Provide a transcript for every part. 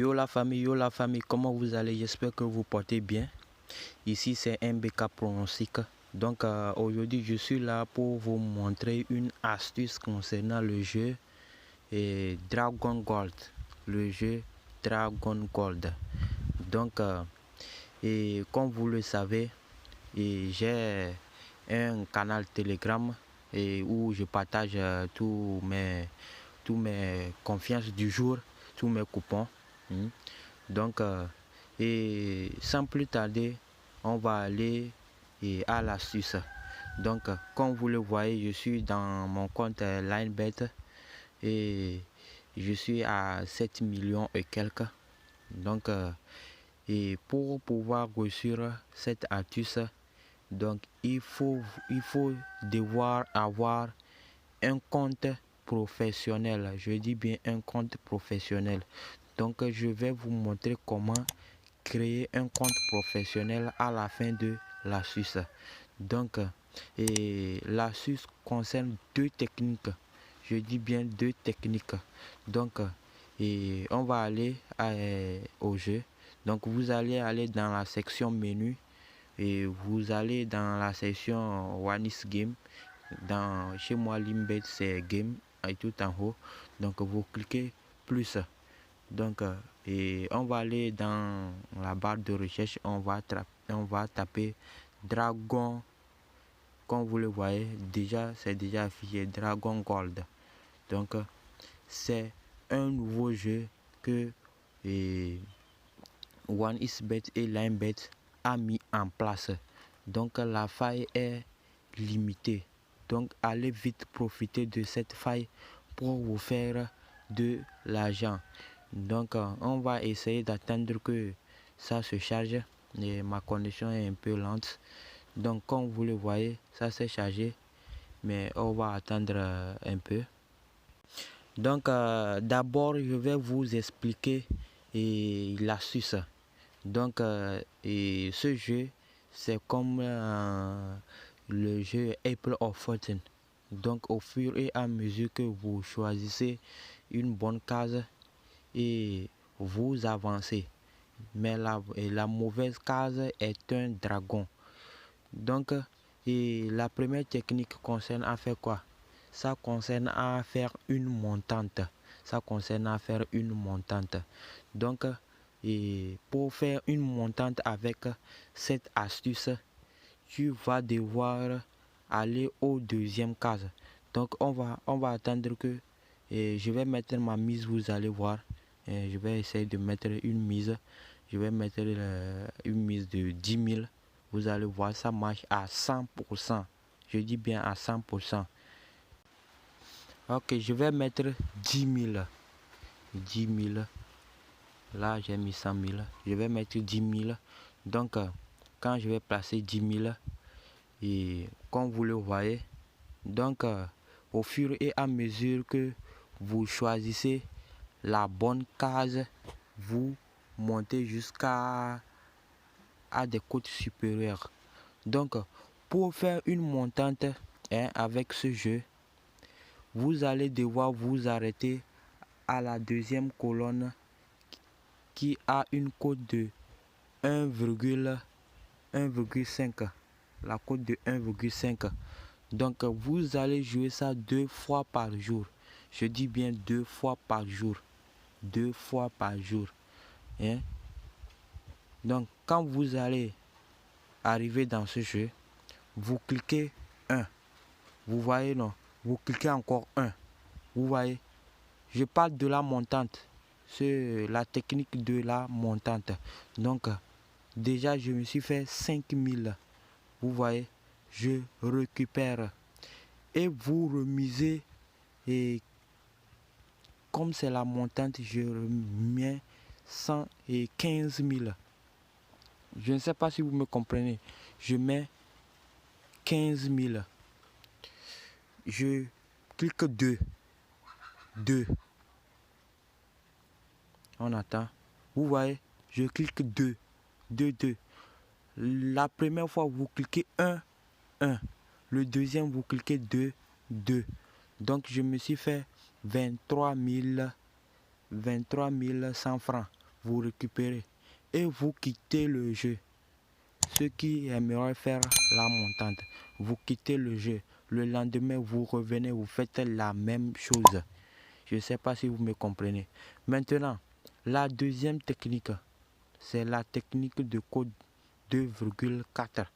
Yo la famille, comment vous allez? J'espère que vous portez bien. Ici c'est MBK Pronostic. Donc aujourd'hui je suis là pour vous montrer une astuce concernant le jeu Dragon Gold. Le jeu Dragon Gold. Donc et comme vous le savez, j'ai un canal Telegram où je partage tous mes confiances du jour, tous mes coupons. Donc, et sans plus tarder, on va aller à l'astuce. Donc, comme vous le voyez, je suis dans mon compte LineBet et je suis à 7 millions et quelques. Donc, et pour pouvoir réussir cette astuce, donc il faut devoir avoir un compte professionnel. Je dis bien un compte professionnel. Donc je vais vous montrer comment créer un compte professionnel à la fin de l'astuce. Donc l'astuce concerne deux techniques. Je dis bien deux techniques. Donc on va aller au jeu. Donc vous allez aller dans la section menu et vous allez dans la section One is Game. Chez moi Limbet c'est Game et tout en haut. Donc vous cliquez plus. Donc et on va aller dans la barre de recherche, on va taper Dragon. Comme vous le voyez, c'est déjà affiché Dragon Gold. Donc c'est un nouveau jeu que OneXBet et LineBet a mis en place. Donc la faille est limitée. Donc allez vite profiter de cette faille pour vous faire de l'argent. Donc on va essayer d'attendre que ça se charge. Et ma connexion est un peu lente. Donc comme vous le voyez, ça s'est chargé. Mais on va attendre un peu. Donc d'abord je vais vous expliquer l'astuce. Donc ce jeu c'est comme le jeu Apple of Fortune. Donc au fur et à mesure que vous choisissez une bonne case et vous avancez, mais la mauvaise case est un dragon. Donc la première technique concerne à faire quoi? Ça concerne à faire une montante. Donc et pour faire une montante avec cette astuce, tu vas devoir aller au deuxième case. Donc on va attendre que je vais mettre ma mise, vous allez voir. Je vais essayer de mettre une mise. Je vais mettre une mise de 10 000. Vous allez voir, ça marche à 100%. Je dis bien à 100%. Ok, je vais mettre 10 000. 10 000. Là, j'ai mis 100 000. Je vais mettre 10 000. Donc, quand je vais placer 10 000, et comme vous le voyez, donc, au fur et à mesure que vous choisissez la bonne case, vous montez jusqu'à des cotes supérieures. Donc, pour faire une montante avec ce jeu, vous allez devoir vous arrêter à la deuxième colonne qui a une cote de 1,5. La cote de 1,5. Donc vous allez jouer ça 2 fois par jour. Je dis bien 2 fois par jour. 2 fois par jour. Donc quand vous allez arriver dans ce jeu, vous cliquez 1. Vous voyez non? Vous cliquez encore 1. Vous voyez? Je parle de la montante. C'est la technique de la montante. Donc déjà je me suis fait 5000. Vous voyez? Je récupère. Et vous remisez. Et comme c'est la montante, je remets 115 000. Je ne sais pas si vous me comprenez. Je mets 15 000. Je clique 2. 2. On attend. Vous voyez, je clique 2. 2, 2. La première fois, vous cliquez 1, 1. Le deuxième, vous cliquez 2, 2. Donc, je me suis fait 23 100 francs. vous récupérez et vous quittez le jeu. Ceux qui aimeraient faire la montante, vous quittez le jeu. Le lendemain, vous revenez, vous faites la même chose. Je ne sais pas si vous me comprenez. Maintenant, la deuxième technique, c'est la technique de code 2,4.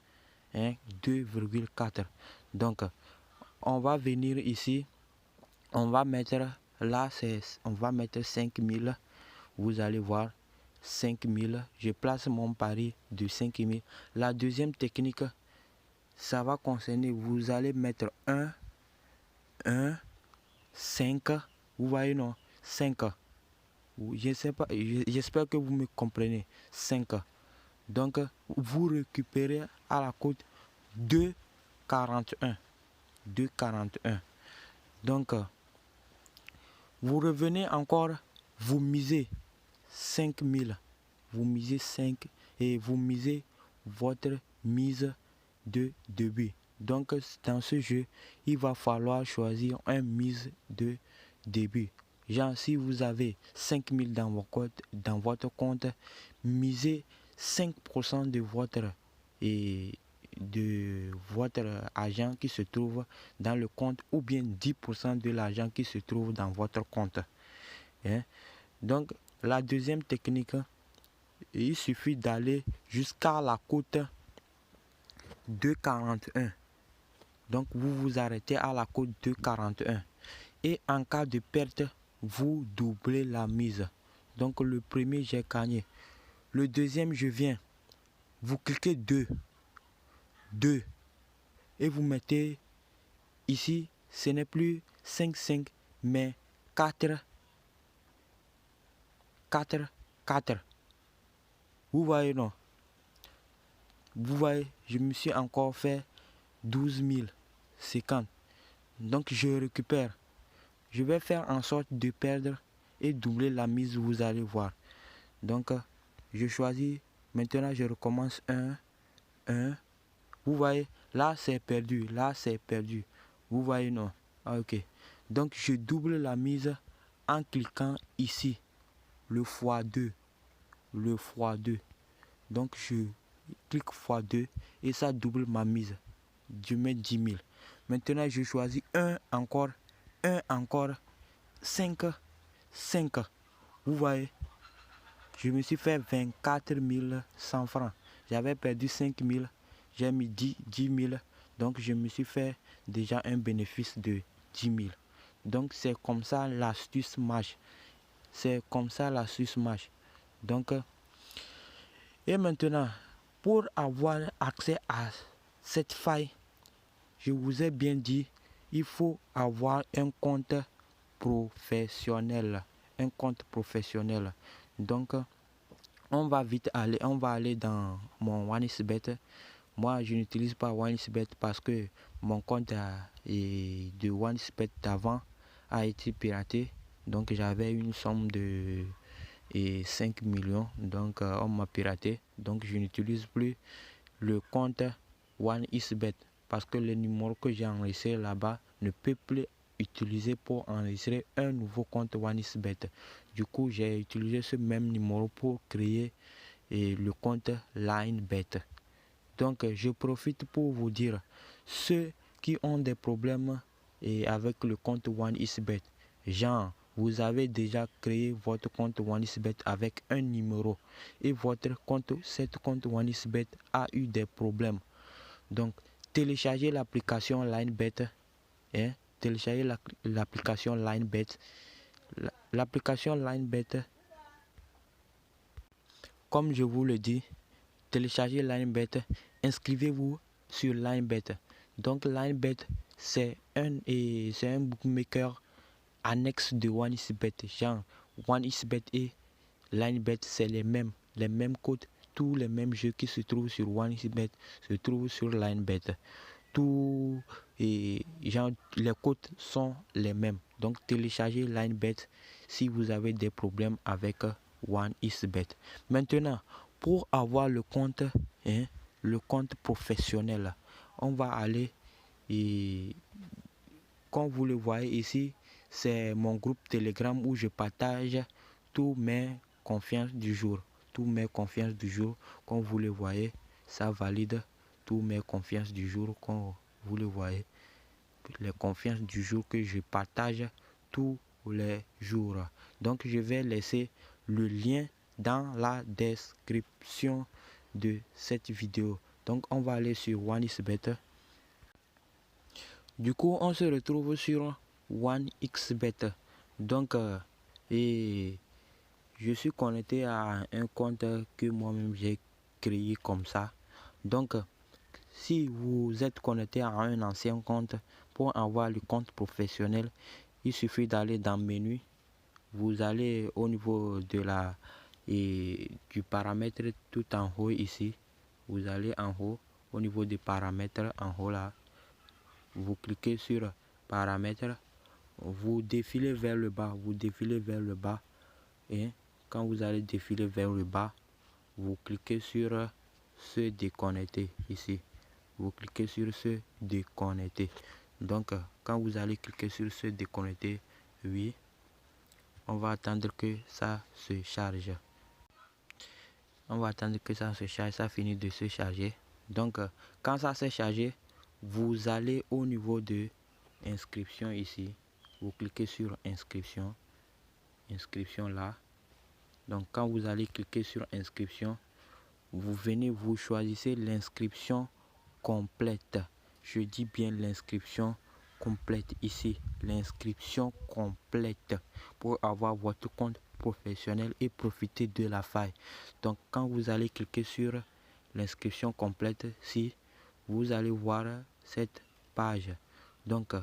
2,4. Donc, on va venir ici. On va mettre là, on va mettre 5000. Vous allez voir 5000. Je place mon pari de 5000. La deuxième technique, ça va concerner, vous allez mettre 1, 5. Vous voyez, non? 5. Je sais pas, j'espère que vous me comprenez. 5. Donc, vous récupérez à la cote 2,41. 2,41. Donc, vous revenez encore, vous misez 5000. Vous misez 5 et vous misez votre mise de début. Donc, dans ce jeu, il va falloir choisir un mise de début. Genre, si vous avez 5000 dans votre compte, misez 5% de votre argent qui se trouve dans le compte ou bien 10% de l'argent qui se trouve dans votre compte. Donc, la deuxième technique, il suffit d'aller jusqu'à la cote 2,41. Donc, vous vous arrêtez à la cote 2,41. Et en cas de perte, vous doublez la mise. Donc, le premier, j'ai gagné. Le deuxième, je viens. Vous cliquez 2. Et vous mettez ici, ce n'est plus 5, mais 4. Vous voyez, non? Vous voyez, je me suis encore fait 12,050. Donc, je récupère. Je vais faire en sorte de perdre et doubler la mise, vous allez voir. Donc, je choisis. Maintenant, je recommence 1. Vous voyez, là, c'est perdu. Là, c'est perdu. Vous voyez, non? Ok. Donc, je double la mise en cliquant ici. Le x2. Donc, je clique x2 et ça double ma mise. Je mets 10 000. Maintenant, je choisis 1 encore. 5. Vous voyez, je me suis fait 24 100 francs. J'avais perdu 5 000. J'ai mis 10 000. Donc, je me suis fait déjà un bénéfice de 10 000. Donc, c'est comme ça l'astuce marche. Donc, et maintenant, pour avoir accès à cette faille, je vous ai bien dit, il faut avoir un compte professionnel. Donc, on va aller dans mon OneXBet. Moi, je n'utilise pas OneXBet parce que mon compte de OneXBet d'avant a été piraté. Donc, j'avais une somme de 5 millions. Donc, on m'a piraté. Donc, je n'utilise plus le compte OneXBet parce que le numéro que j'ai enregistré là-bas ne peut plus utiliser pour enregistrer un nouveau compte OneXBet. Du coup, j'ai utilisé ce même numéro pour créer le compte LineBet. Donc, je profite pour vous dire, ceux qui ont des problèmes avec le compte OneXBet, genre, vous avez déjà créé votre compte OneXBet avec un numéro et cet compte OneXBet a eu des problèmes. Donc, téléchargez l'application LineBet. Téléchargez l'application LineBet. L'application LineBet, comme je vous le dis, téléchargez LineBet, inscrivez-vous sur LineBet. Donc LineBet, c'est un bookmaker annexe de OneXBet. Genre, OneXBet et LineBet, c'est les mêmes codes. Tous les mêmes jeux qui se trouvent sur OneXBet se trouvent sur LineBet. Les codes sont les mêmes. Donc téléchargez LineBet si vous avez des problèmes avec OneXBet. Maintenant, pour avoir le compte professionnel, on va aller comme vous le voyez ici, c'est mon groupe Telegram où je partage tous mes confiances du jour. Tous mes confiances du jour, comme vous le voyez, ça valide tous mes confiances du jour, comme vous le voyez. Les confiances du jour que je partage tous les jours. Donc je vais laisser le lien dans la description de cette vidéo. Donc on va aller sur OneXBet. Du coup on se retrouve sur OneXBet. Donc et je suis connecté à un compte que moi-même j'ai créé comme ça. Donc si vous êtes connecté à un ancien compte, pour avoir le compte professionnel, il suffit d'aller dans menu. Vous allez au niveau de la du paramètre tout en haut ici. Vous allez en haut au niveau des paramètres en haut là. Vous cliquez sur paramètres. Vous défilez vers le bas. Vous défilez vers le bas. Et quand vous allez défiler vers le bas, vous cliquez sur se déconnecter ici. Vous cliquez sur se déconnecter. Donc quand vous allez cliquer sur se déconnecter, oui, on va attendre que ça se charge. On va attendre que ça se charge, ça finit de se charger. Donc quand ça s'est chargé, vous allez au niveau de inscription ici. Vous cliquez sur inscription. Inscription là. Donc quand vous allez cliquer sur inscription, vous venez, vous choisissez l'inscription complète. Je dis bien l'inscription complète ici. L'inscription complète pour avoir votre compte professionnel et profiter de la faille. Donc quand vous allez cliquer sur l'inscription complète, si vous allez voir cette page. Donc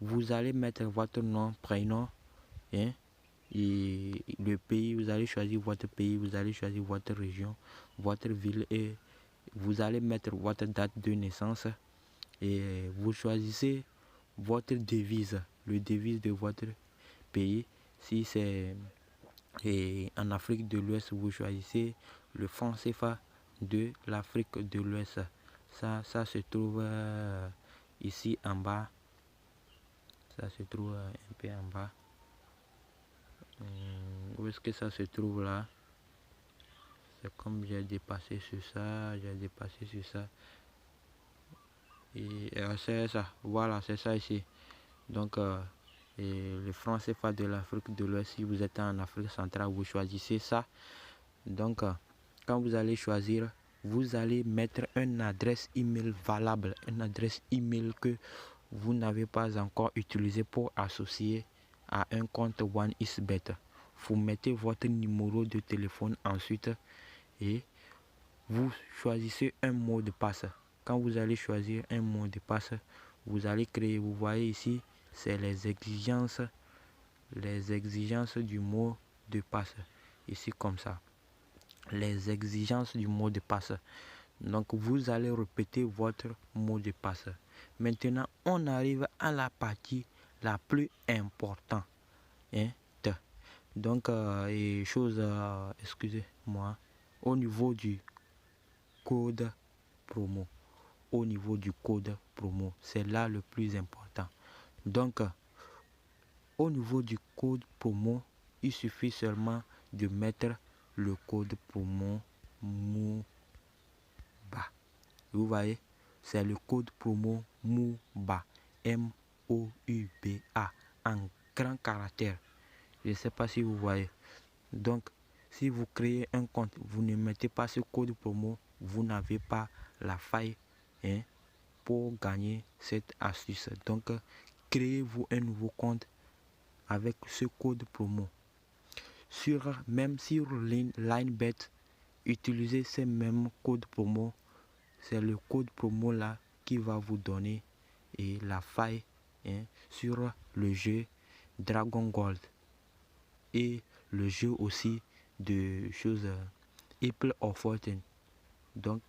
vous allez mettre votre nom, prénom, hein, et le pays. Vous allez choisir votre pays, vous allez choisir votre région, votre ville, et vous allez mettre votre date de naissance et vous choisissez votre devise, le devise de votre pays. Si c'est en Afrique de l'Ouest, vous choisissez le franc CFA de l'Afrique de l'Ouest. Ça se trouve ici en bas. Ça se trouve un peu en bas. Où est-ce que ça se trouve là? C'est comme j'ai dépassé sur ça, j'ai dépassé sur ça. Et c'est ça, voilà, c'est ça ici. Donc et le franc CFA de l'Afrique de l'Ouest, si vous êtes en Afrique centrale, vous choisissez ça. Donc quand vous allez choisir, vous allez mettre une adresse email valable, une adresse email que vous n'avez pas encore utilisée pour associer à un compte OneXBet. Vous mettez votre numéro de téléphone ensuite et vous choisissez un mot de passe. Quand vous allez choisir un mot de passe, vous allez créer, vous voyez ici, c'est les exigences du mot de passe. Ici comme ça. Les exigences du mot de passe. Donc vous allez répéter votre mot de passe. Maintenant, on arrive à la partie la plus importante. Hein? Donc, excusez-moi, au niveau du code promo. Au niveau du code promo, c'est là le plus important. Donc, au niveau du code promo, il suffit seulement de mettre le code promo MOUBA. Vous voyez, c'est le code promo MOUBA. MOUBA en grand caractère. Je ne sais pas si vous voyez. Donc, si vous créez un compte, vous ne mettez pas ce code promo, vous n'avez pas la faille, hein, pour gagner cette astuce. Donc, créez-vous un nouveau compte avec ce code promo. Même sur LineBet, utilisez ce même code promo. C'est le code promo là qui va vous donner et la faille, hein, sur le jeu Dragon Gold et le jeu aussi de choses Apple of Fortune. Donc,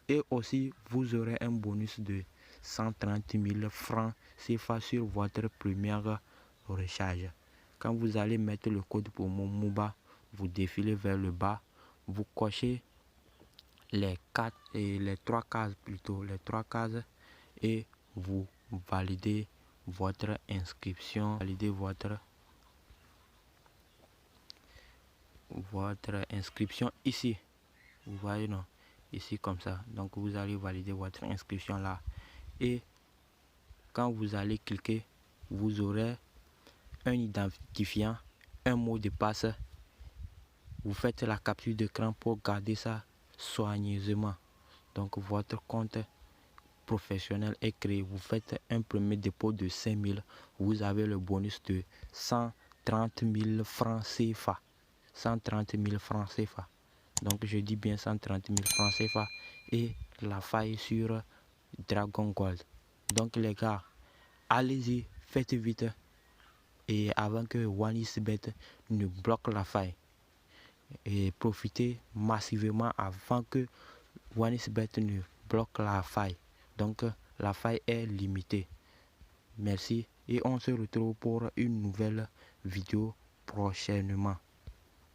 et aussi vous aurez un bonus de 130 000 francs CFA sur votre première recharge. Quand vous allez mettre le code pour MOUBA, vous défilez vers le bas, vous cochez les 3 cases plutôt, les 3 cases, et vous validez votre inscription, votre inscription ici. Vous voyez, non? Ici comme ça. Donc vous allez valider votre inscription là. Et quand vous allez cliquer, vous aurez un identifiant, un mot de passe. Vous faites la capture d'écran pour garder ça soigneusement. Donc votre compte professionnel est créé. Vous faites un premier dépôt de 5 000. Vous avez le bonus de 130 000 francs CFA. 130 000 francs CFA. Donc je dis bien 130 000 francs CFA. Et la faille sur Dragon Gold. Donc les gars, allez-y, faites vite. Et avant que OneXBet ne bloque la faille. Et profitez massivement avant que OneXBet ne bloque la faille. Donc la faille est limitée. Merci et on se retrouve pour une nouvelle vidéo prochainement.